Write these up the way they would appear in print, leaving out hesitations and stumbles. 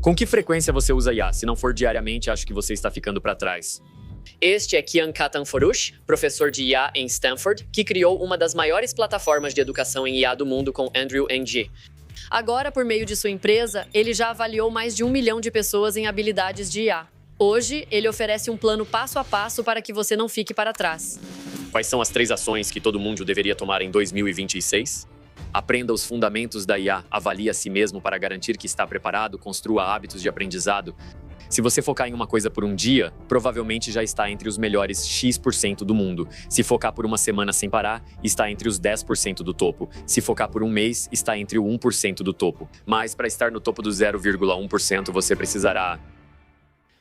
Com que frequência você usa IA? Se não for diariamente, acho que você está ficando para trás. Este é Kian Katan-Forush, professor de IA em Stanford, que criou uma das maiores plataformas de educação em IA do mundo com Andrew Ng. Agora, por meio de sua empresa, ele já avaliou mais de 1 milhão de pessoas em habilidades de IA. Hoje, ele oferece um plano passo a passo para que você não fique para trás. Quais são as 3 ações que todo mundo deveria tomar em 2026? Aprenda os fundamentos da IA, avalie a si mesmo para garantir que está preparado, construa hábitos de aprendizado. Se você focar em uma coisa por um dia, provavelmente já está entre os melhores X% do mundo. Se focar por uma semana sem parar, está entre os 10% do topo. Se focar por um mês, está entre o 1% do topo. Mas para estar no topo do 0,1%, você precisará...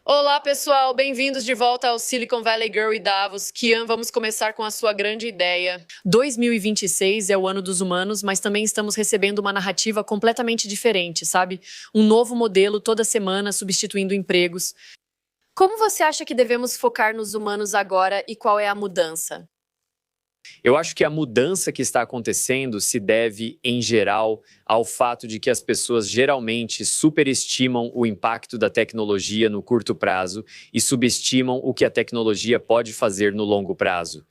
Olá, pessoal! Bem-vindos de volta ao Silicon Valley Girl e Davos. Kian, vamos começar com a sua grande ideia. 2026 é o ano dos humanos, mas também estamos recebendo uma narrativa completamente diferente, sabe? Um novo modelo toda semana, substituindo empregos. Como você acha que devemos focar nos humanos agora e qual é a mudança? Eu acho que a mudança que está acontecendo se deve, em geral, ao fato de que as pessoas geralmente superestimam o impacto da tecnologia no curto prazo e subestimam o que a tecnologia pode fazer no longo prazo.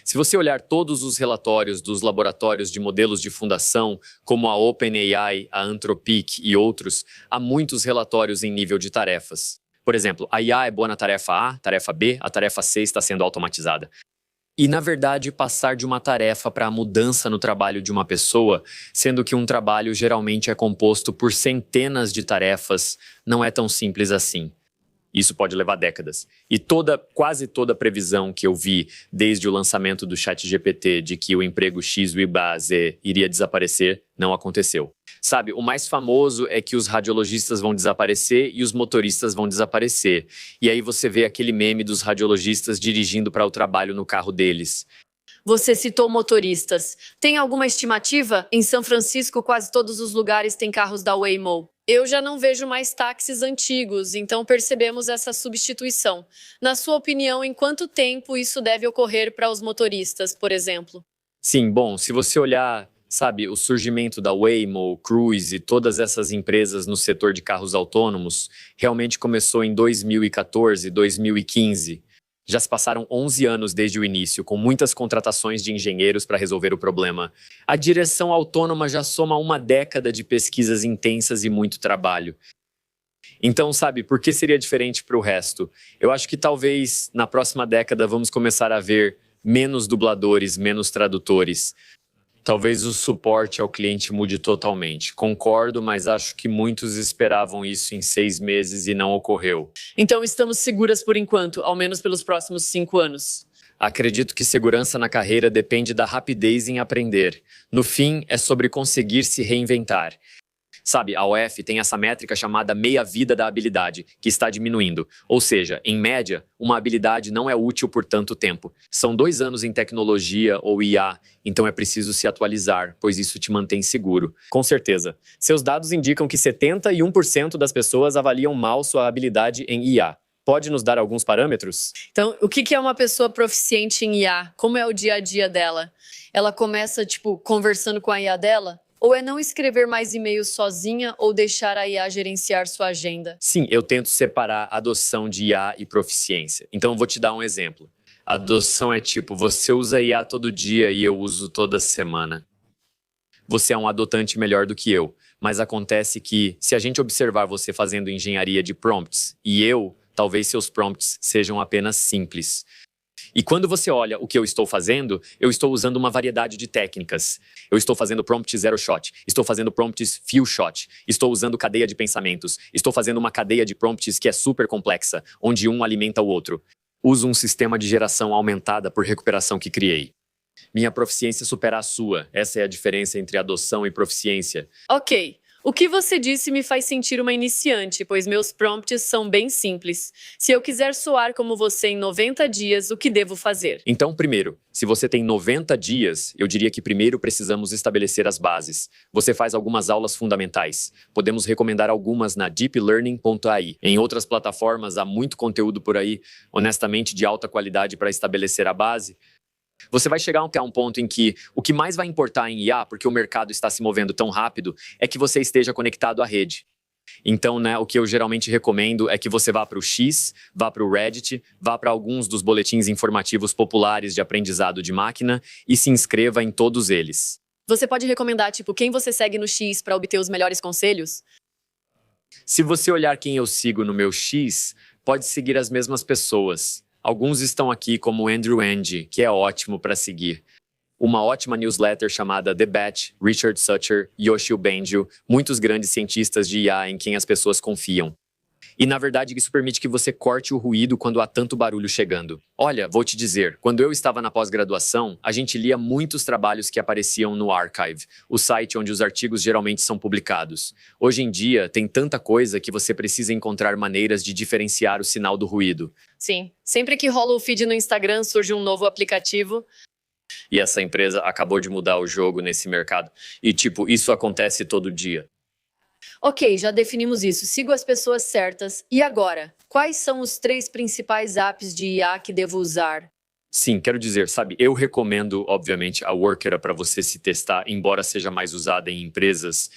Se você olhar todos os relatórios dos laboratórios de modelos de fundação, como a OpenAI, a Anthropic e outros, há muitos relatórios em nível de tarefas. Por exemplo, a IA é boa na tarefa A, tarefa B, a tarefa C está sendo automatizada. E, na verdade, passar de uma tarefa para a mudança no trabalho de uma pessoa, sendo que um trabalho geralmente é composto por centenas de tarefas, não é tão simples assim. Isso pode levar décadas. E quase toda previsão que eu vi desde o lançamento do ChatGPT de que o emprego X, Y, Z iria desaparecer, não aconteceu. Sabe, o mais famoso é que os radiologistas vão desaparecer e os motoristas vão desaparecer. E aí você vê aquele meme dos radiologistas dirigindo para o trabalho no carro deles. Você citou motoristas. Tem alguma estimativa? Em São Francisco, quase todos os lugares têm carros da Waymo. Eu já não vejo mais táxis antigos, então percebemos essa substituição. Na sua opinião, em quanto tempo isso deve ocorrer para os motoristas, por exemplo? Sim, bom, se você olhar, sabe, o surgimento da Waymo, Cruise e todas essas empresas no setor de carros autônomos, realmente começou em 2014, 2015. Já se passaram 11 anos desde o início, com muitas contratações de engenheiros para resolver o problema. A direção autônoma já soma uma década de pesquisas intensas e muito trabalho. Então, sabe, por que seria diferente para o resto? Eu acho que talvez na próxima década vamos começar a ver menos dubladores, menos tradutores. Talvez o suporte ao cliente mude totalmente. Concordo, mas acho que muitos esperavam isso em 6 meses e não ocorreu. Então estamos seguras por enquanto, ao menos pelos próximos 5 anos. Acredito que segurança na carreira depende da rapidez em aprender. No fim, é sobre conseguir se reinventar. Sabe, a UF tem essa métrica chamada meia-vida da habilidade, que está diminuindo. Ou seja, em média, uma habilidade não é útil por tanto tempo. São 2 anos em tecnologia ou IA, então é preciso se atualizar, pois isso te mantém seguro. Com certeza. Seus dados indicam que 71% das pessoas avaliam mal sua habilidade em IA. Pode nos dar alguns parâmetros? Então, o que é uma pessoa proficiente em IA? Como é o dia a dia dela? Ela começa, conversando com a IA dela? Ou é não escrever mais e-mails sozinha ou deixar a IA gerenciar sua agenda? Sim, eu tento separar adoção de IA e proficiência. Então, eu vou te dar um exemplo. Adoção é você usa IA todo dia e eu uso toda semana. Você é um adotante melhor do que eu, mas acontece que, se a gente observar você fazendo engenharia de prompts e talvez seus prompts sejam apenas simples. E quando você olha o que eu estou fazendo, eu estou usando uma variedade de técnicas. Eu estou fazendo prompt zero shot, estou fazendo prompts few shot, estou usando cadeia de pensamentos, estou fazendo uma cadeia de prompts que é super complexa, onde um alimenta o outro. Uso um sistema de geração aumentada por recuperação que criei. Minha proficiência supera a sua. Essa é a diferença entre adoção e proficiência. Ok. O que você disse me faz sentir uma iniciante, pois meus prompts são bem simples. Se eu quiser soar como você em 90 dias, o que devo fazer? Então, primeiro, se você tem 90 dias, eu diria que primeiro precisamos estabelecer as bases. Você faz algumas aulas fundamentais. Podemos recomendar algumas na deeplearning.ai. Em outras plataformas, há muito conteúdo por aí, honestamente de alta qualidade para estabelecer a base. Você vai chegar a um ponto em que o que mais vai importar em IA, porque o mercado está se movendo tão rápido, é que você esteja conectado à rede. Então, né, o que eu geralmente recomendo é que você vá para o X, vá para o Reddit, vá para alguns dos boletins informativos populares de aprendizado de máquina e se inscreva em todos eles. Você pode recomendar, tipo, quem você segue no X para obter os melhores conselhos? Se você olhar quem eu sigo no meu X, pode seguir as mesmas pessoas. Alguns estão aqui como Andrew Ng, que é ótimo para seguir. Uma ótima newsletter chamada The Batch, Richard Sucher, Yoshio Bengio, muitos grandes cientistas de IA em quem as pessoas confiam. E, na verdade, isso permite que você corte o ruído quando há tanto barulho chegando. Olha, vou te dizer, quando eu estava na pós-graduação, a gente lia muitos trabalhos que apareciam no Archive, o site onde os artigos geralmente são publicados. Hoje em dia, tem tanta coisa que você precisa encontrar maneiras de diferenciar o sinal do ruído. Sim, sempre que rola o feed no Instagram surge um novo aplicativo. E essa empresa acabou de mudar o jogo nesse mercado. E, isso acontece todo dia. Ok, já definimos isso. Sigo as pessoas certas. E agora? Quais são os 3 principais apps de IA que devo usar? Sim, quero dizer, sabe, eu recomendo, obviamente, a Workera para você se testar, embora seja mais usada em empresas.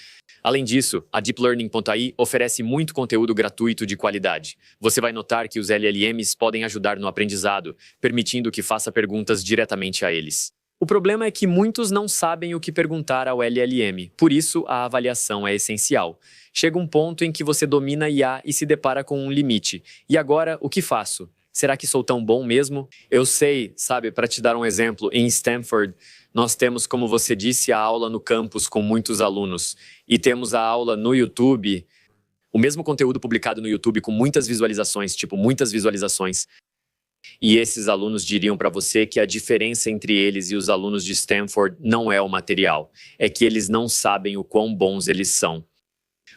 Além disso, a DeepLearning.ai oferece muito conteúdo gratuito de qualidade. Você vai notar que os LLMs podem ajudar no aprendizado, permitindo que faça perguntas diretamente a eles. O problema é que muitos não sabem o que perguntar ao LLM, por isso a avaliação é essencial. Chega um ponto em que você domina IA e se depara com um limite. E agora, o que faço? Será que sou tão bom mesmo? Eu sei, sabe, para te dar um exemplo, em Stanford, nós temos, como você disse, a aula no campus com muitos alunos. E temos a aula no YouTube, o mesmo conteúdo publicado no YouTube com muitas visualizações, muitas visualizações. E esses alunos diriam para você que a diferença entre eles e os alunos de Stanford não é o material, é que eles não sabem o quão bons eles são.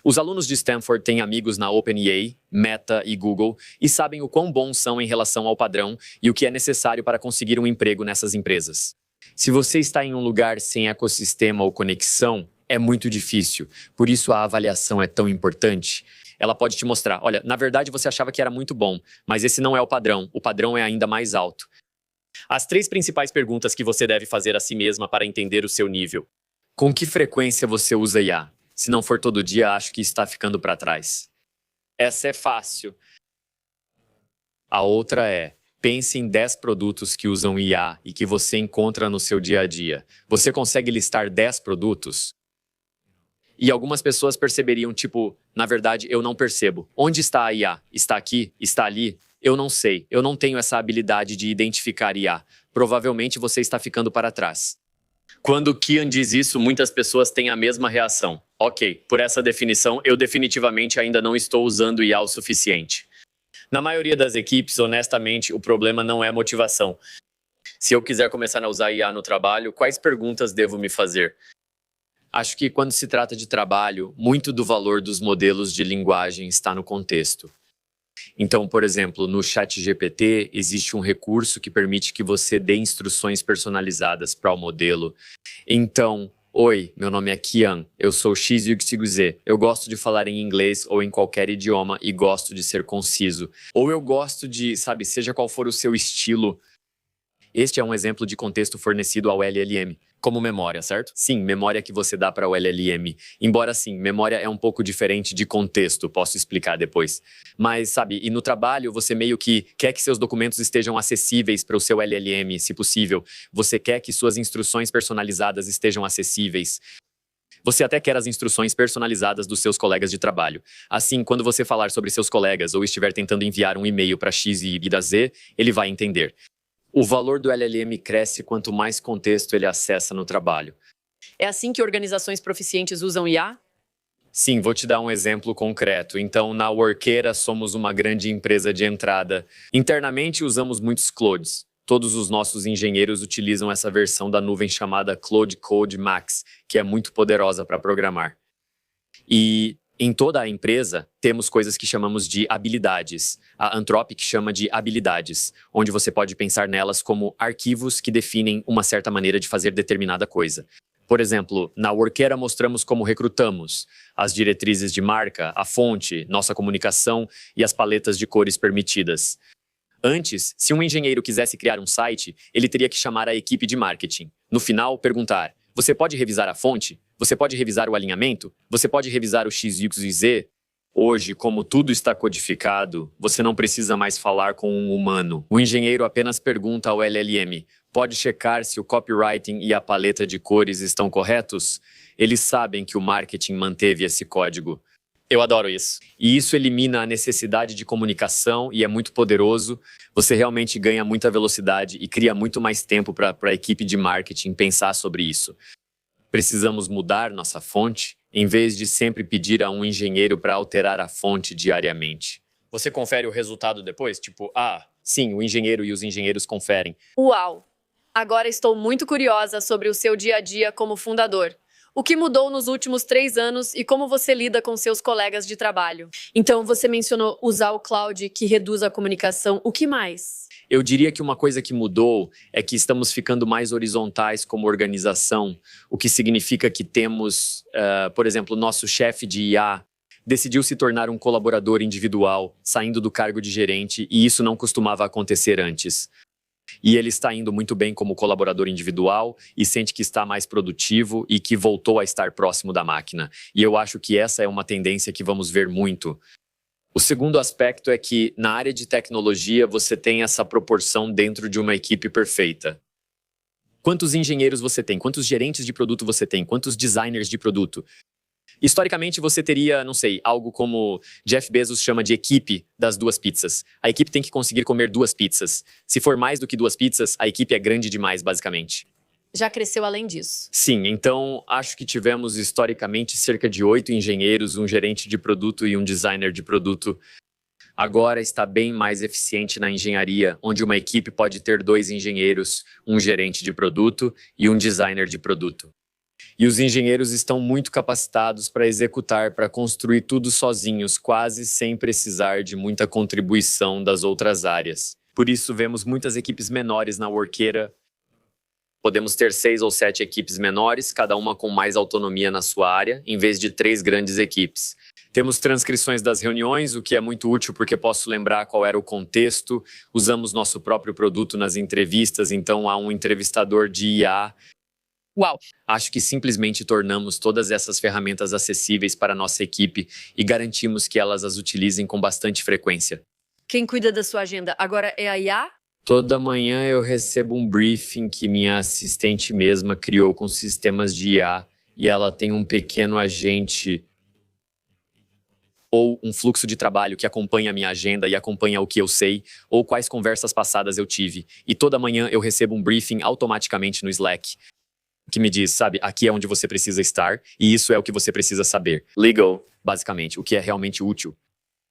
Os alunos de Stanford têm amigos na OpenAI, Meta e Google e sabem o quão bons são em relação ao padrão e o que é necessário para conseguir um emprego nessas empresas. Se você está em um lugar sem ecossistema ou conexão, é muito difícil, por isso a avaliação é tão importante. Ela pode te mostrar, olha, na verdade você achava que era muito bom, mas esse não é o padrão é ainda mais alto. As 3 principais perguntas que você deve fazer a si mesma para entender o seu nível. Com que frequência você usa IA? Se não for todo dia, acho que está ficando para trás. Essa é fácil. A outra é, pense em 10 produtos que usam IA e que você encontra no seu dia a dia. Você consegue listar 10 produtos? E algumas pessoas perceberiam, na verdade, eu não percebo. Onde está a IA? Está aqui? Está ali? Eu não sei. Eu não tenho essa habilidade de identificar IA. Provavelmente você está ficando para trás. Quando Kian diz isso, muitas pessoas têm a mesma reação. Ok, por essa definição, eu definitivamente ainda não estou usando IA o suficiente. Na maioria das equipes, honestamente, o problema não é motivação. Se eu quiser começar a usar IA no trabalho, quais perguntas devo me fazer? Acho que quando se trata de trabalho, muito do valor dos modelos de linguagem está no contexto. Então, por exemplo, no ChatGPT existe um recurso que permite que você dê instruções personalizadas para o modelo. Então, oi, meu nome é Kian, eu sou XYZ. Eu gosto de falar em inglês ou em qualquer idioma e gosto de ser conciso. Ou eu gosto de, seja qual for o seu estilo. Este é um exemplo de contexto fornecido ao LLM. Como memória, certo? Sim, memória que você dá para o LLM. Embora sim, memória é um pouco diferente de contexto, posso explicar depois. Mas, e no trabalho você meio que quer que seus documentos estejam acessíveis para o seu LLM, se possível. Você quer que suas instruções personalizadas estejam acessíveis. Você até quer as instruções personalizadas dos seus colegas de trabalho. Assim, quando você falar sobre seus colegas ou estiver tentando enviar um e-mail para X e Z, ele vai entender. O valor do LLM cresce quanto mais contexto ele acessa no trabalho. É assim que organizações proficientes usam IA? Sim, vou te dar um exemplo concreto. Então, na Workera somos uma grande empresa de entrada. Internamente usamos muitos clouds. Todos os nossos engenheiros utilizam essa versão da nuvem chamada Cloud Code Max, que é muito poderosa para programar. E em toda a empresa, temos coisas que chamamos de habilidades. A Anthropic chama de habilidades, onde você pode pensar nelas como arquivos que definem uma certa maneira de fazer determinada coisa. Por exemplo, na Workera mostramos como recrutamos, as diretrizes de marca, a fonte, nossa comunicação e as paletas de cores permitidas. Antes, se um engenheiro quisesse criar um site, ele teria que chamar a equipe de marketing. No final, perguntar: você pode revisar a fonte? Você pode revisar o alinhamento? Você pode revisar o X, Y e Z? Hoje, como tudo está codificado, você não precisa mais falar com um humano. O engenheiro apenas pergunta ao LLM: pode checar se o copywriting e a paleta de cores estão corretos? Eles sabem que o marketing manteve esse código. Eu adoro isso. E isso elimina a necessidade de comunicação e é muito poderoso. Você realmente ganha muita velocidade e cria muito mais tempo para a equipe de marketing pensar sobre isso. Precisamos mudar nossa fonte, em vez de sempre pedir a um engenheiro para alterar a fonte diariamente. Você confere o resultado depois? Tipo, sim, o engenheiro e os engenheiros conferem. Uau! Agora estou muito curiosa sobre o seu dia a dia como fundador. O que mudou nos últimos 3 anos e como você lida com seus colegas de trabalho? Então, você mencionou usar o cloud, que reduz a comunicação. O que mais? Eu diria que uma coisa que mudou é que estamos ficando mais horizontais como organização, o que significa que temos, por exemplo, nosso chefe de IA decidiu se tornar um colaborador individual, saindo do cargo de gerente, e isso não costumava acontecer antes. E ele está indo muito bem como colaborador individual e sente que está mais produtivo e que voltou a estar próximo da máquina. E eu acho que essa é uma tendência que vamos ver muito. O segundo aspecto é que, na área de tecnologia, você tem essa proporção dentro de uma equipe perfeita. Quantos engenheiros você tem? Quantos gerentes de produto você tem? Quantos designers de produto? Historicamente, você teria, não sei, algo como Jeff Bezos chama de equipe das 2 pizzas. A equipe tem que conseguir comer 2 pizzas. Se for mais do que 2 pizzas, a equipe é grande demais, basicamente. Já cresceu além disso. Sim, então acho que tivemos historicamente cerca de 8 engenheiros, um gerente de produto e um designer de produto. Agora está bem mais eficiente na engenharia, onde uma equipe pode ter 2 engenheiros, um gerente de produto e um designer de produto. E os engenheiros estão muito capacitados para executar, para construir tudo sozinhos, quase sem precisar de muita contribuição das outras áreas. Por isso, vemos muitas equipes menores na Workera. Podemos ter 6 ou 7 equipes menores, cada uma com mais autonomia na sua área, em vez de 3 grandes equipes. Temos transcrições das reuniões, o que é muito útil porque posso lembrar qual era o contexto. Usamos nosso próprio produto nas entrevistas, então há um entrevistador de IA. Uau! Acho que simplesmente tornamos todas essas ferramentas acessíveis para a nossa equipe e garantimos que elas as utilizem com bastante frequência. Quem cuida da sua agenda agora é a IA? Toda manhã eu recebo um briefing que minha assistente mesma criou com sistemas de IA e ela tem um pequeno agente ou um fluxo de trabalho que acompanha a minha agenda e acompanha o que eu sei ou quais conversas passadas eu tive. E toda manhã eu recebo um briefing automaticamente no Slack que me diz, sabe, aqui é onde você precisa estar e isso é o que você precisa saber. Legal, basicamente, o que é realmente útil.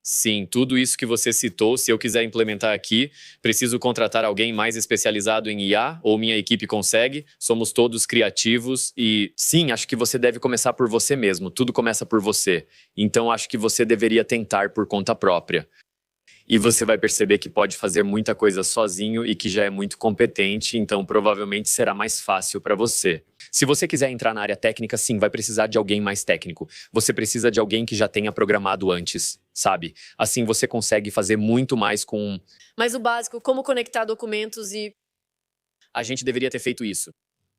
Sim, tudo isso que você citou, se eu quiser implementar aqui, preciso contratar alguém mais especializado em IA ou minha equipe consegue? Somos todos criativos e sim, acho que você deve começar por você mesmo, tudo começa por você. Então acho que você deveria tentar por conta própria. E você vai perceber que pode fazer muita coisa sozinho e que já é muito competente, então provavelmente será mais fácil para você. Se você quiser entrar na área técnica, sim, vai precisar de alguém mais técnico. Você precisa de alguém que já tenha programado antes, sabe? Assim você consegue fazer muito mais com... Mas o básico, como conectar documentos e... A gente deveria ter feito isso.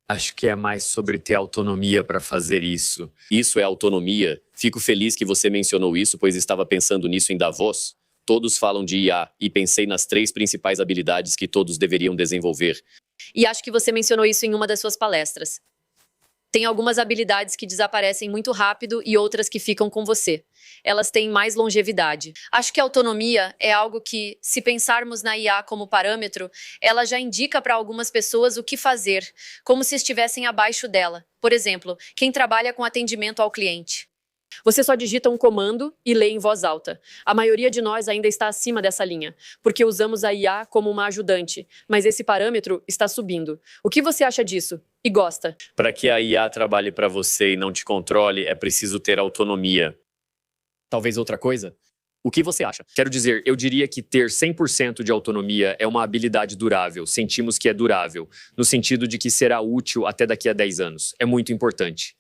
Acho que é mais sobre ter autonomia para fazer isso. Isso é autonomia. Fico feliz que você mencionou isso, pois estava pensando nisso em Davos. Todos falam de IA e pensei nas 3 principais habilidades que todos deveriam desenvolver. E acho que você mencionou isso em uma das suas palestras. Tem algumas habilidades que desaparecem muito rápido e outras que ficam com você. Elas têm mais longevidade. Acho que a autonomia é algo que, se pensarmos na IA como parâmetro, ela já indica para algumas pessoas o que fazer, como se estivessem abaixo dela. Por exemplo, quem trabalha com atendimento ao cliente. Você só digita um comando e lê em voz alta. A maioria de nós ainda está acima dessa linha, porque usamos a IA como uma ajudante, mas esse parâmetro está subindo. O que você acha disso? E gosta? Para que a IA trabalhe para você e não te controle, é preciso ter autonomia. Talvez outra coisa? O que você acha? Quero dizer, eu diria que ter 100% de autonomia é uma habilidade durável. Sentimos que é durável, no sentido de que será útil até daqui a 10 anos. É muito importante.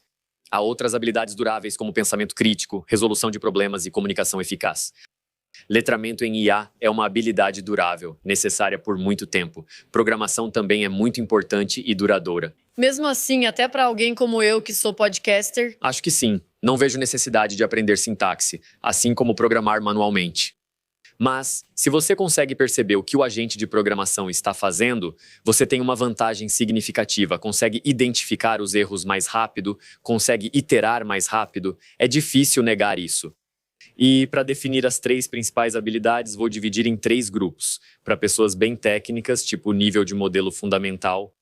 Há outras habilidades duráveis como pensamento crítico, resolução de problemas e comunicação eficaz. Letramento em IA é uma habilidade durável, necessária por muito tempo. Programação também é muito importante e duradoura. Mesmo assim, até para alguém como eu, que sou podcaster, Acho que sim. Não vejo necessidade de aprender sintaxe, assim como programar manualmente. Mas, se você consegue perceber o que o agente de programação está fazendo, você tem uma vantagem significativa, consegue identificar os erros mais rápido, consegue iterar mais rápido. É difícil negar isso. E para definir as 3 principais habilidades, vou dividir em 3 grupos. Para pessoas bem técnicas, tipo nível de modelo fundamental.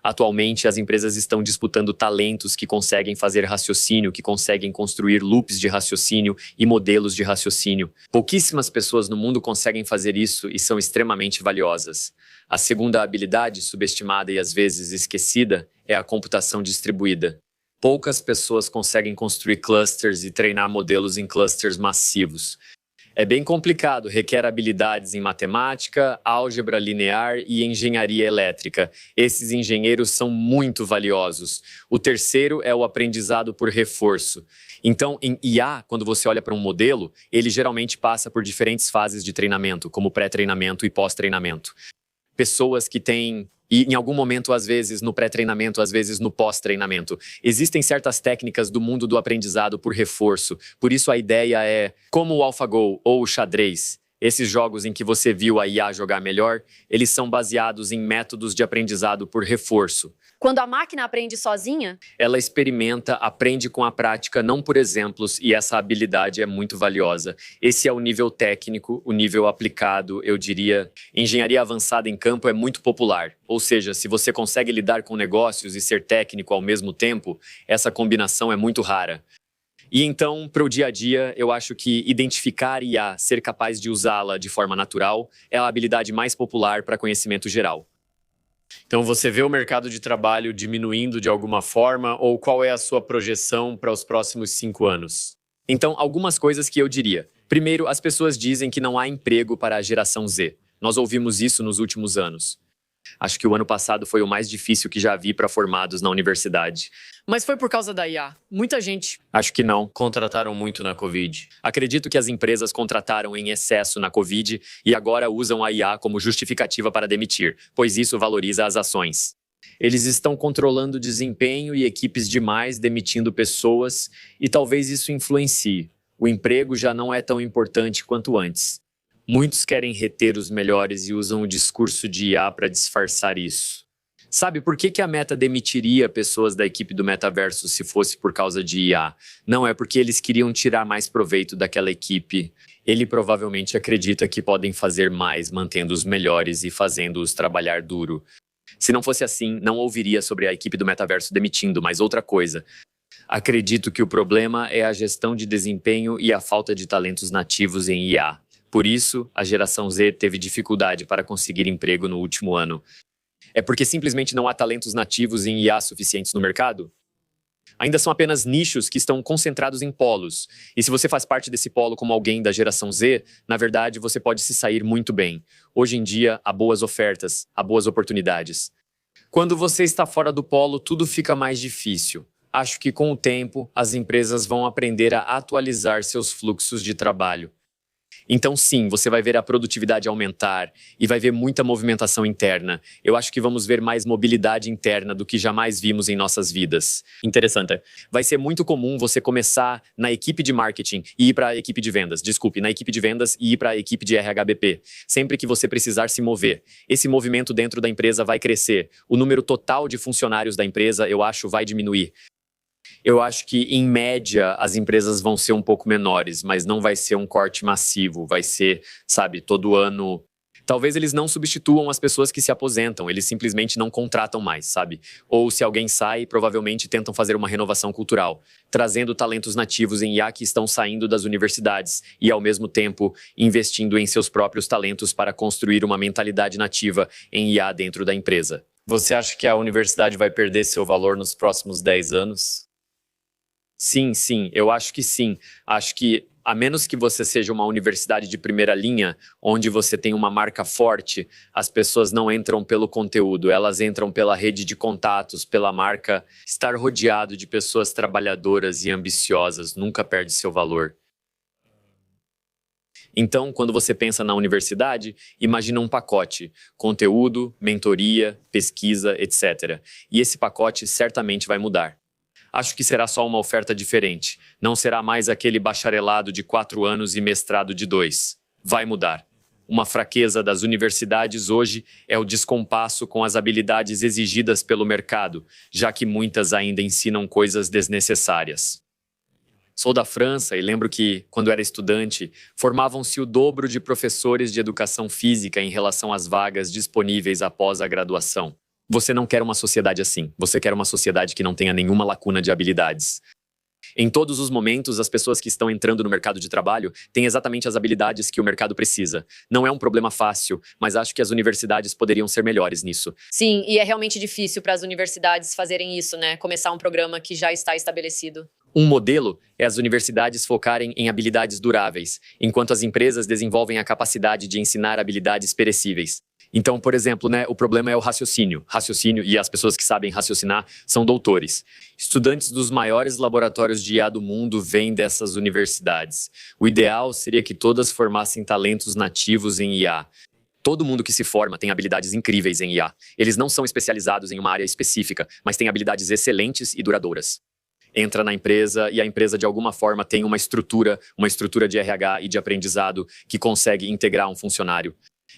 Atualmente, as empresas estão disputando talentos que conseguem fazer raciocínio, que conseguem construir loops de raciocínio e modelos de raciocínio. Pouquíssimas pessoas no mundo conseguem fazer isso e são extremamente valiosas. A segunda habilidade, subestimada e às vezes esquecida, é a computação distribuída. Poucas pessoas conseguem construir clusters e treinar modelos em clusters massivos. É bem complicado, requer habilidades em matemática, álgebra linear e engenharia elétrica. Esses engenheiros são muito valiosos. O terceiro é o aprendizado por reforço. Então, em IA, quando você olha para um modelo, ele geralmente passa por diferentes fases de treinamento, como pré-treinamento e pós-treinamento. Pessoas que têm, e em algum momento, às vezes no pré-treinamento, às vezes no pós-treinamento. Existem certas técnicas do mundo do aprendizado por reforço. Por isso a ideia é, como o AlphaGo ou o xadrez, esses jogos em que você viu a IA jogar melhor, eles são baseados em métodos de aprendizado por reforço. quando a máquina aprende sozinha, Ela experimenta, aprende com a prática, não por exemplos, e essa habilidade é muito valiosa. Esse é o nível técnico, o nível aplicado, eu diria. Engenharia avançada em campo é muito popular. Ou seja, se você consegue lidar com negócios e ser técnico ao mesmo tempo, essa combinação é muito rara. E então, para o dia a dia, eu acho que identificar IA, ser capaz de usá-la de forma natural, é a habilidade mais popular para conhecimento geral. Então, você vê o mercado de trabalho diminuindo de alguma forma, ou qual é a sua projeção para os próximos 5 anos? Então, algumas coisas que eu diria. Primeiro, as pessoas dizem que não há emprego para a geração Z. Nós ouvimos isso nos últimos anos. Acho que o ano passado foi o mais difícil que já vi para formados na universidade. mas foi por causa da IA. Muita gente. Acho que não. Contrataram muito na Covid. Acredito que as empresas contrataram em excesso na Covid e agora usam a IA como justificativa para demitir, pois isso valoriza as ações. Eles estão controlando desempenho e equipes demais, demitindo pessoas, e talvez isso influencie. O emprego já não é tão importante quanto antes. Muitos querem reter os melhores e usam o discurso de IA para disfarçar isso. Sabe por que a Meta demitiria pessoas da equipe do metaverso se fosse por causa de IA? Não é porque eles queriam tirar mais proveito daquela equipe. Ele provavelmente acredita que podem fazer mais mantendo os melhores e fazendo-os trabalhar duro. Se não fosse assim, não ouviria sobre a equipe do metaverso demitindo, mas outra coisa. Acredito que o problema é a gestão de desempenho e a falta de talentos nativos em IA. Por isso, a geração Z teve dificuldade para conseguir emprego no último ano. É porque simplesmente não há talentos nativos em IA suficientes no mercado? Ainda são apenas nichos que estão concentrados em polos. E se você faz parte desse polo como alguém da geração Z, na verdade você pode se sair muito bem. Hoje em dia, há boas ofertas, há boas oportunidades. Quando você está fora do polo, tudo fica mais difícil. Acho que com o tempo, as empresas vão aprender a atualizar seus fluxos de trabalho. Então sim, você vai ver a produtividade aumentar e vai ver muita movimentação interna. Eu acho que vamos ver mais mobilidade interna do que jamais vimos em nossas vidas. Interessante. Vai ser muito comum você começar na equipe de marketing e ir para a equipe de vendas. Desculpe, na equipe de vendas e ir para a equipe de RHBP. Sempre que você precisar se mover. Esse movimento dentro da empresa vai crescer. O número total de funcionários da empresa, eu acho, vai diminuir. Eu acho que, em média, as empresas vão ser um pouco menores, mas não vai ser um corte massivo, vai ser, sabe, todo ano. Talvez eles não substituam as pessoas que se aposentam, eles simplesmente não contratam mais, sabe? Ou se alguém sai, provavelmente tentam fazer uma renovação cultural, trazendo talentos nativos em IA que estão saindo das universidades e, ao mesmo tempo, investindo em seus próprios talentos para construir uma mentalidade nativa em IA dentro da empresa. Você acha que a universidade vai perder seu valor nos próximos 10 anos? Sim, eu acho que sim. Acho que, a menos que você seja uma universidade de primeira linha, onde você tem uma marca forte, as pessoas não entram pelo conteúdo, elas entram pela rede de contatos, pela marca. Estar rodeado de pessoas trabalhadoras e ambiciosas nunca perde seu valor. Então, quando você pensa na universidade, imagina um pacote: conteúdo, mentoria, pesquisa, etc. E esse pacote certamente vai mudar. Acho que será só uma oferta diferente. Não será mais aquele bacharelado de 4 anos e mestrado de 2. Vai mudar. Uma fraqueza das universidades hoje é o descompasso com as habilidades exigidas pelo mercado, já que muitas ainda ensinam coisas desnecessárias. Sou da França e lembro que, quando era estudante, formavam-se o dobro de professores de educação física em relação às vagas disponíveis após a graduação. Você não quer uma sociedade assim. Você quer uma sociedade que não tenha nenhuma lacuna de habilidades. Em todos os momentos, as pessoas que estão entrando no mercado de trabalho têm exatamente as habilidades que o mercado precisa. Não é um problema fácil, mas acho que as universidades poderiam ser melhores nisso. Sim, e é realmente difícil para as universidades fazerem isso, né? Começar um programa que já está estabelecido. Um modelo é as universidades focarem em habilidades duráveis, enquanto as empresas desenvolvem a capacidade de ensinar habilidades perecíveis. Então, por exemplo, o problema é o raciocínio. Raciocínio, e as pessoas que sabem raciocinar são doutores. Estudantes dos maiores laboratórios de IA do mundo vêm dessas universidades. O ideal seria que todas formassem talentos nativos em IA. Todo mundo que se forma tem habilidades incríveis em IA. Eles não são especializados em uma área específica, mas têm habilidades excelentes e duradouras. Entra na empresa e a empresa de alguma forma tem uma estrutura de RH e de aprendizado que consegue integrar um funcionário.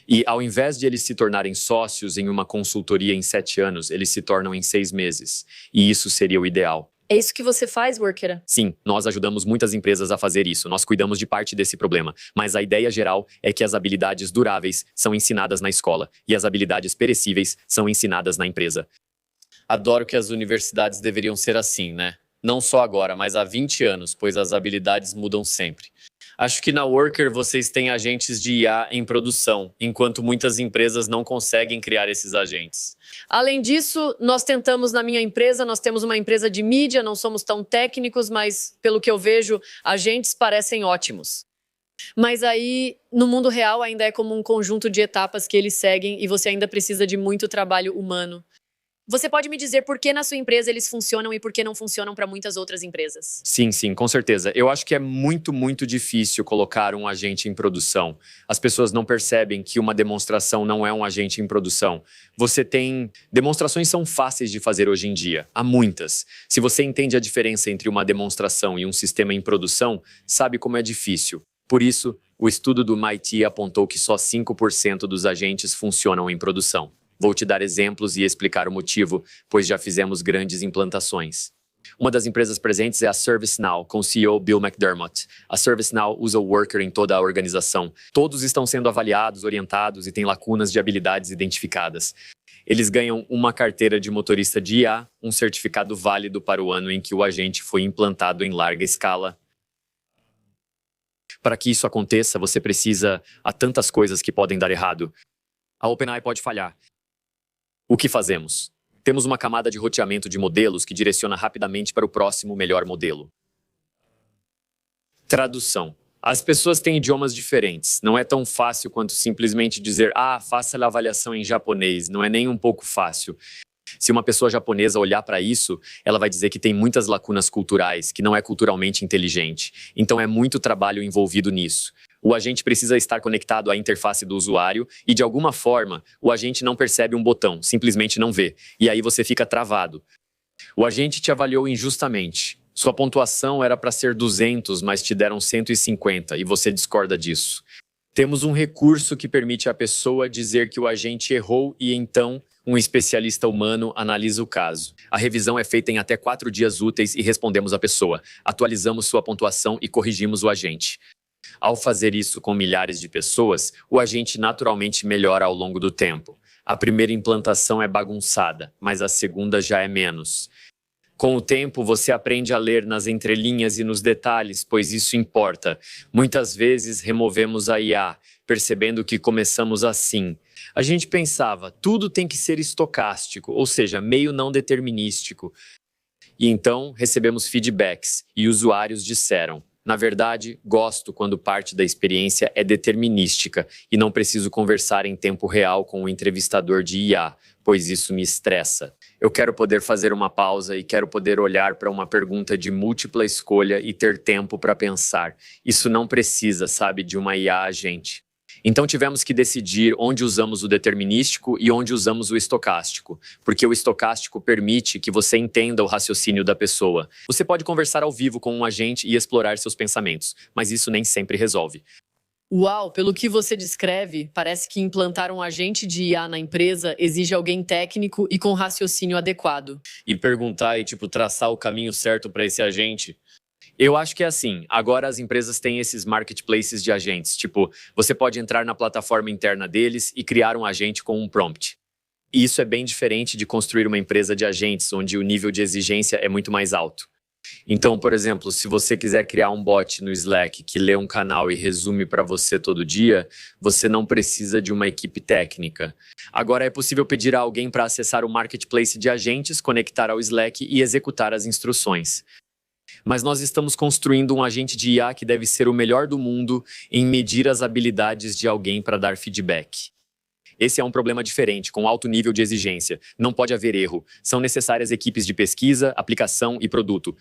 E ao invés de eles se tornarem sócios em uma consultoria em 7 anos, eles se tornam em 6 meses. E isso seria o ideal. É isso que você faz, Workera? Sim, nós ajudamos muitas empresas a fazer isso. Nós cuidamos de parte desse problema. Mas a ideia geral é que as habilidades duráveis são ensinadas na escola e as habilidades perecíveis são ensinadas na empresa. Adoro que as universidades deveriam ser assim, né? Não só agora, mas há 20 anos, pois as habilidades mudam sempre. Acho que na Worker vocês têm agentes de IA em produção, enquanto muitas empresas não conseguem criar esses agentes. Além disso, nós tentamos na minha empresa, nós temos uma empresa de mídia, não somos tão técnicos, mas pelo que eu vejo, agentes parecem ótimos. Mas aí, no mundo real, ainda é como um conjunto de etapas que eles seguem e você ainda precisa de muito trabalho humano. Você pode me dizer por que na sua empresa eles funcionam e por que não funcionam para muitas outras empresas? Sim, com certeza. Eu acho que é muito difícil colocar um agente em produção. As pessoas não percebem que uma demonstração não é um agente em produção. Demonstrações são fáceis de fazer hoje em dia. Há muitas. Se você entende a diferença entre uma demonstração e um sistema em produção, sabe como é difícil. Por isso, o estudo do MIT apontou que só 5% dos agentes funcionam em produção. Vou te dar exemplos e explicar o motivo, pois já fizemos grandes implantações. Uma das empresas presentes é a ServiceNow, com o CEO Bill McDermott. A ServiceNow usa o Worker em toda a organização. Todos estão sendo avaliados, orientados e têm lacunas de habilidades identificadas. Eles ganham uma carteira de motorista de IA, um certificado válido para o ano em que o agente foi implantado em larga escala. Para que isso aconteça, você precisa... Há tantas coisas que podem dar errado. A OpenAI pode falhar. O que fazemos? Temos uma camada de roteamento de modelos que direciona rapidamente para o próximo melhor modelo. Tradução. As pessoas têm idiomas diferentes. Não é tão fácil quanto simplesmente dizer faça a avaliação em japonês. Não é nem um pouco fácil. Se uma pessoa japonesa olhar para isso, ela vai dizer que tem muitas lacunas culturais, que não é culturalmente inteligente. Então é muito trabalho envolvido nisso. O agente precisa estar conectado à interface do usuário e, de alguma forma, o agente não percebe um botão, simplesmente não vê. E aí você fica travado. O agente te avaliou injustamente. Sua pontuação era para ser 200, mas te deram 150 e você discorda disso. Temos um recurso que permite à pessoa dizer que o agente errou e, então, um especialista humano analisa o caso. A revisão é feita em até 4 dias úteis e respondemos à pessoa. Atualizamos sua pontuação e corrigimos o agente. Ao fazer isso com milhares de pessoas, o agente naturalmente melhora ao longo do tempo. A primeira implantação é bagunçada, mas a segunda já é menos. Com o tempo, você aprende a ler nas entrelinhas e nos detalhes, pois isso importa. Muitas vezes removemos a IA, percebendo que começamos assim. A gente pensava, tudo tem que ser estocástico, ou seja, meio não determinístico. E então recebemos feedbacks e usuários disseram: na verdade, gosto quando parte da experiência é determinística e não preciso conversar em tempo real com o entrevistador de IA, pois isso me estressa. Eu quero poder fazer uma pausa e quero poder olhar para uma pergunta de múltipla escolha e ter tempo para pensar. Isso não precisa, sabe, de uma IA agente. Então tivemos que decidir onde usamos o determinístico e onde usamos o estocástico, porque o estocástico permite que você entenda o raciocínio da pessoa. Você pode conversar ao vivo com um agente e explorar seus pensamentos, mas isso nem sempre resolve. Uau, pelo que você descreve, parece que implantar um agente de IA na empresa exige alguém técnico e com raciocínio adequado. E perguntar e, traçar o caminho certo para esse agente. Eu acho que é assim, agora as empresas têm esses marketplaces de agentes, você pode entrar na plataforma interna deles e criar um agente com um prompt. E isso é bem diferente de construir uma empresa de agentes, onde o nível de exigência é muito mais alto. Então, por exemplo, se você quiser criar um bot no Slack que lê um canal e resume para você todo dia, você não precisa de uma equipe técnica. Agora é possível pedir a alguém para acessar o marketplace de agentes, conectar ao Slack e executar as instruções. Mas nós estamos construindo um agente de IA que deve ser o melhor do mundo em medir as habilidades de alguém para dar feedback. Esse é um problema diferente, com alto nível de exigência. Não pode haver erro. São necessárias equipes de pesquisa, aplicação e produto.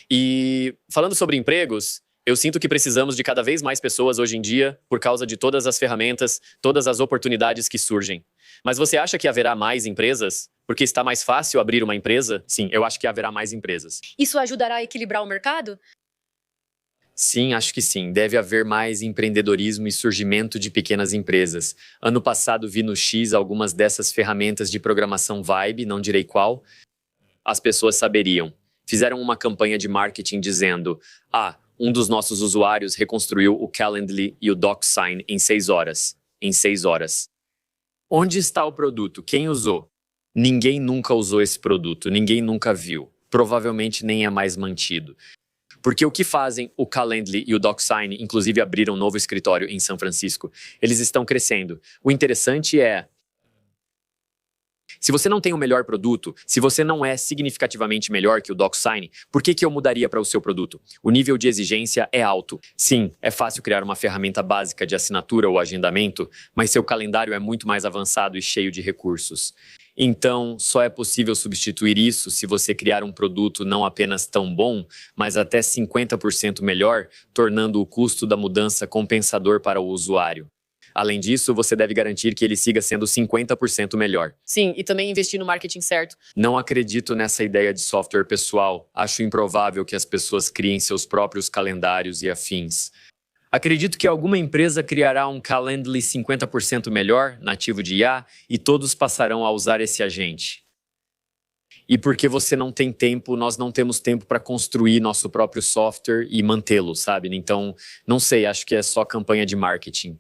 E falando sobre empregos, eu sinto que precisamos de cada vez mais pessoas hoje em dia por causa de todas as ferramentas, todas as oportunidades que surgem. Mas você acha que haverá mais empresas? Porque está mais fácil abrir uma empresa? Sim, eu acho que haverá mais empresas. Isso ajudará a equilibrar o mercado? Sim, acho que sim. Deve haver mais empreendedorismo e surgimento de pequenas empresas. Ano passado vi no X algumas dessas ferramentas de programação Vibe, não direi qual. As pessoas saberiam. Fizeram uma campanha de marketing dizendo: um dos nossos usuários reconstruiu o Calendly e o DocSign em 6 horas. Em 6 horas. Onde está o produto? Quem usou? Ninguém nunca usou esse produto, ninguém nunca viu. Provavelmente nem é mais mantido. Porque o que fazem o Calendly e o DocSign, inclusive abriram um novo escritório em São Francisco, eles estão crescendo. O interessante é, se você não tem o melhor produto, se você não é significativamente melhor que o DocSign, por que eu mudaria para o seu produto? O nível de exigência é alto. Sim, é fácil criar uma ferramenta básica de assinatura ou agendamento, mas seu calendário é muito mais avançado e cheio de recursos. Então, só é possível substituir isso se você criar um produto não apenas tão bom, mas até 50% melhor, tornando o custo da mudança compensador para o usuário. Além disso, você deve garantir que ele siga sendo 50% melhor. Sim, e também investir no marketing certo. Não acredito nessa ideia de software pessoal. Acho improvável que as pessoas criem seus próprios calendários e afins. Acredito que alguma empresa criará um Calendly 50% melhor, nativo de IA, e todos passarão a usar esse agente. E porque você não tem tempo, nós não temos tempo para construir nosso próprio software e mantê-lo, sabe? Então, não sei, acho que é só campanha de marketing.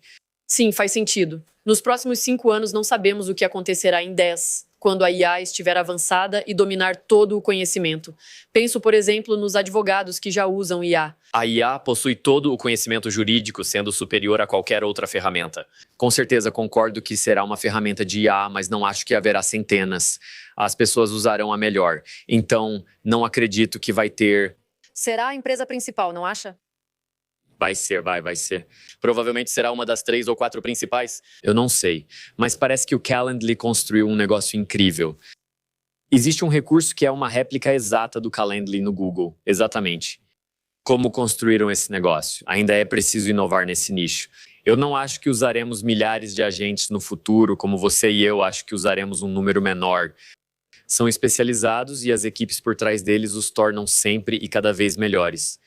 Sim, faz sentido. Nos próximos 5 anos não sabemos o que acontecerá em 10, quando a IA estiver avançada e dominar todo o conhecimento. Penso, por exemplo, nos advogados que já usam IA. A IA possui todo o conhecimento jurídico, sendo superior a qualquer outra ferramenta. Com certeza concordo que será uma ferramenta de IA, mas não acho que haverá centenas. As pessoas usarão a melhor. Então, não acredito que vai ter... Será a empresa principal, não acha? Vai ser. Provavelmente será uma das 3 ou 4 principais. Eu não sei, mas parece que o Calendly construiu um negócio incrível. Existe um recurso que é uma réplica exata do Calendly no Google, exatamente. Como construíram esse negócio? Ainda é preciso inovar nesse nicho. Eu não acho que usaremos milhares de agentes no futuro, como você e eu acho que usaremos um número menor. São especializados e as equipes por trás deles os tornam sempre e cada vez melhores.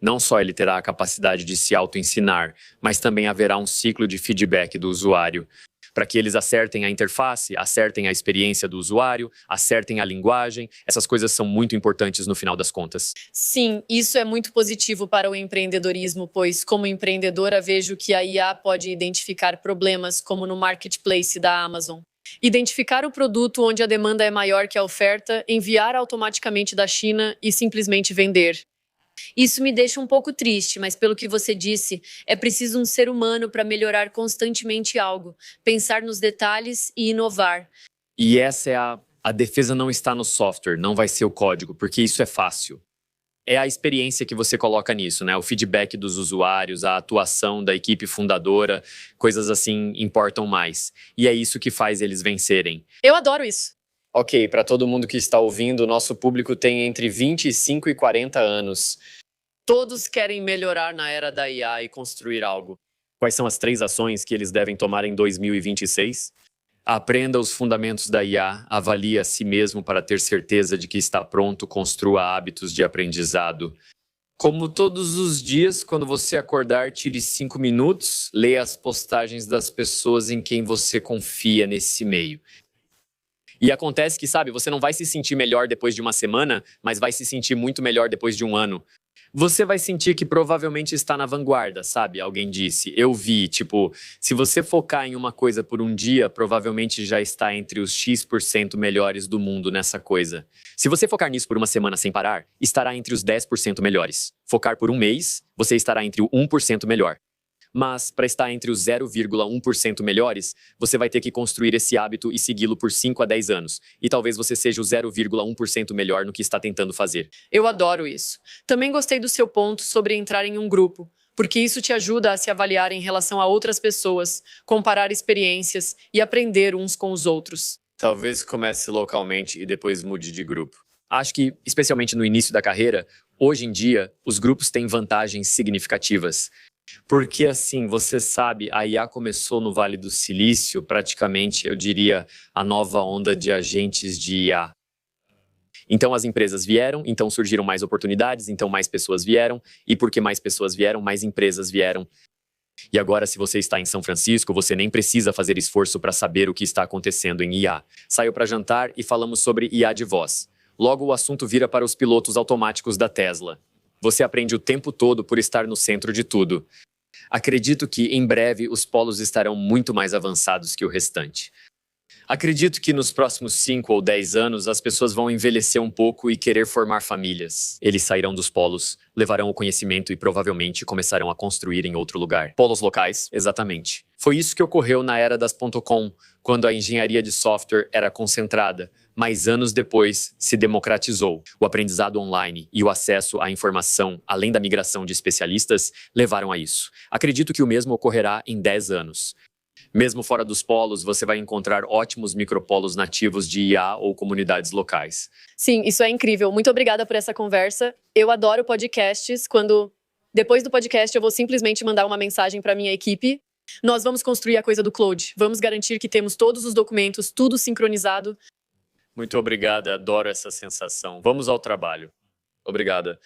Não só ele terá a capacidade de se auto-ensinar, mas também haverá um ciclo de feedback do usuário, para que eles acertem a interface, acertem a experiência do usuário, acertem a linguagem. Essas coisas são muito importantes no final das contas. Sim, isso é muito positivo para o empreendedorismo, pois, como empreendedora, vejo que a IA pode identificar problemas, como no marketplace da Amazon. Identificar o produto onde a demanda é maior que a oferta, enviar automaticamente da China e simplesmente vender. Isso me deixa um pouco triste, mas pelo que você disse, é preciso um ser humano para melhorar constantemente algo, pensar nos detalhes e inovar. E essa é a defesa não está no software, não vai ser o código, porque isso é fácil. É a experiência que você coloca nisso, né? O feedback dos usuários, a atuação da equipe fundadora, coisas assim importam mais. E é isso que faz eles vencerem. Eu adoro isso. Ok, para todo mundo que está ouvindo, nosso público tem entre 25 e 40 anos. Todos querem melhorar na era da IA e construir algo. Quais são as 3 ações que eles devem tomar em 2026? Aprenda os fundamentos da IA, avalie a si mesmo para ter certeza de que está pronto, construa hábitos de aprendizado. Como todos os dias, quando você acordar, tire 5 minutos, leia as postagens das pessoas em quem você confia nesse meio. E acontece que, sabe, você não vai se sentir melhor depois de uma semana, mas vai se sentir muito melhor depois de um ano. Você vai sentir que provavelmente está na vanguarda, sabe? Alguém disse. Eu vi, tipo, se você focar em uma coisa por um dia, provavelmente já está entre os X% melhores do mundo nessa coisa. Se você focar nisso por uma semana sem parar, estará entre os 10% melhores. Focar por um mês, você estará entre o 1% melhor. Mas, para estar entre os 0,1% melhores, você vai ter que construir esse hábito e segui-lo por 5 a 10 anos. E talvez você seja o 0,1% melhor no que está tentando fazer. Eu adoro isso. Também gostei do seu ponto sobre entrar em um grupo, porque isso te ajuda a se avaliar em relação a outras pessoas, comparar experiências e aprender uns com os outros. Talvez comece localmente e depois mude de grupo. Acho que, especialmente no início da carreira, hoje em dia, os grupos têm vantagens significativas. Porque, assim, você sabe, a IA começou no Vale do Silício, praticamente, eu diria, a nova onda de agentes de IA. Então, as empresas vieram, então surgiram mais oportunidades, então mais pessoas vieram, e porque mais pessoas vieram, mais empresas vieram. E agora, se você está em São Francisco, você nem precisa fazer esforço para saber o que está acontecendo em IA. Saiu para jantar e falamos sobre IA de voz. Logo, o assunto vira para os pilotos automáticos da Tesla. Você aprende o tempo todo por estar no centro de tudo. Acredito que, em breve, os polos estarão muito mais avançados que o restante. Acredito que nos próximos 5 ou 10 anos, as pessoas vão envelhecer um pouco e querer formar famílias. Eles sairão dos polos, levarão o conhecimento e provavelmente começarão a construir em outro lugar. Polos locais, exatamente. Foi isso que ocorreu na era das .com, quando a engenharia de software era concentrada, mas anos depois se democratizou. O aprendizado online e o acesso à informação, além da migração de especialistas, levaram a isso. Acredito que o mesmo ocorrerá em 10 anos. Mesmo fora dos polos, você vai encontrar ótimos micropolos nativos de IA ou comunidades locais. Sim, isso é incrível. Muito obrigada por essa conversa. Eu adoro podcasts. Depois do podcast, eu vou simplesmente mandar uma mensagem para minha equipe. Nós vamos construir a coisa do Cloud. Vamos garantir que temos todos os documentos, tudo sincronizado. Muito obrigada, adoro essa sensação. Vamos ao trabalho. Obrigada.